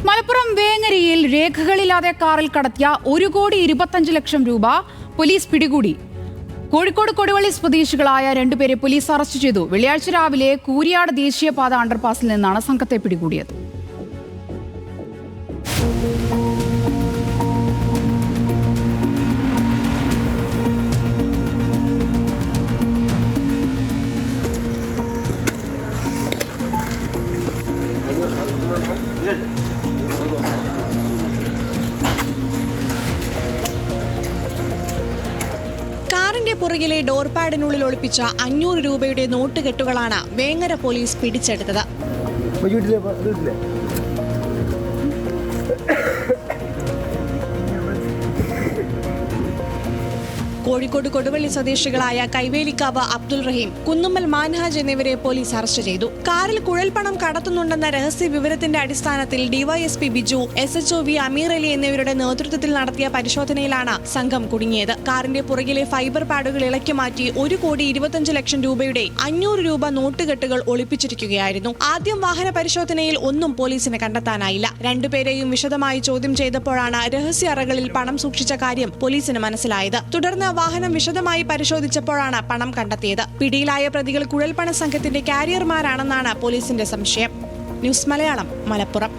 മലപ്പുറം വേങ്ങരയിൽ രേഖകളില്ലാതെ കാറിൽ കടത്തിയ 1,25,00,000 രൂപ പോലീസ് പിടികൂടി. കോഴിക്കോട് കൊടുവള്ളി സ്വദേശികളായ 2 പേരെ പോലീസ് അറസ്റ്റ് ചെയ്തു. വെള്ളിയാഴ്ച രാവിലെ കൂരിയാട് ദേശീയപാത അണ്ടർപാസിൽ നിന്നാണ് സംഘത്തെ പിടികൂടിയത്. കാറിന്റെ പുറകിലെ ഡോർ പാഡിനുള്ളിൽ ഒളിപ്പിച്ച 500 രൂപയുടെ നോട്ടുകെട്ടുകളാണ് വേങ്ങര പോലീസ് പിടിച്ചെടുത്തത്. കോഴിക്കോട് കൊടുവള്ളി സ്വദേശികളായ കൈവേലിക്കാവ് അബ്ദുൾ റഹീം, കുന്നുമ്മൽ മാൻഹാജ് എന്നിവരെ പോലീസ് അറസ്റ്റ് ചെയ്തു. കാറിൽ കുഴൽപ്പണം കടത്തുന്നുണ്ടെന്ന രഹസ്യ വിവരത്തിന്റെ അടിസ്ഥാനത്തിൽ ഡിവൈഎസ്പി ബിജു, SHO വി അമീർ അലി എന്നിവരുടെ നേതൃത്വത്തിൽ നടത്തിയ പരിശോധനയിലാണ് സംഘം കുടുങ്ങിയത്. കാറിന്റെ പുറകിലെ ഫൈബർ പാഡുകൾ ഇളക്കി മാറ്റി 1,25,00,000 രൂപയുടെ 500 രൂപ നോട്ടുകെട്ടുകൾ ഒളിപ്പിച്ചിരിക്കുകയായിരുന്നു. ആദ്യം വാഹന പരിശോധനയിൽ ഒന്നും പോലീസിന് കണ്ടെത്താനായില്ല. 2 പേരെയും വിശദമായി ചോദ്യം ചെയ്തപ്പോഴാണ് രഹസ്യ അറകളിൽ പണം സൂക്ഷിച്ച കാര്യം പോലീസിന് മനസ്സിലായത്. തുടർന്ന് വാഹനം വിശദമായി പരിശോധിച്ചപ്പോഴാണ് പണം കണ്ടെത്തിയത്. പിടിയിലായ പ്രതികൾ കുഴൽപ്പണ സംഘത്തിന്റെ കാരിയർമാരാണെന്നാണ് പോലീസിന്റെ സംശയം. ന്യൂസ് മലയാളം, മലപ്പുറം.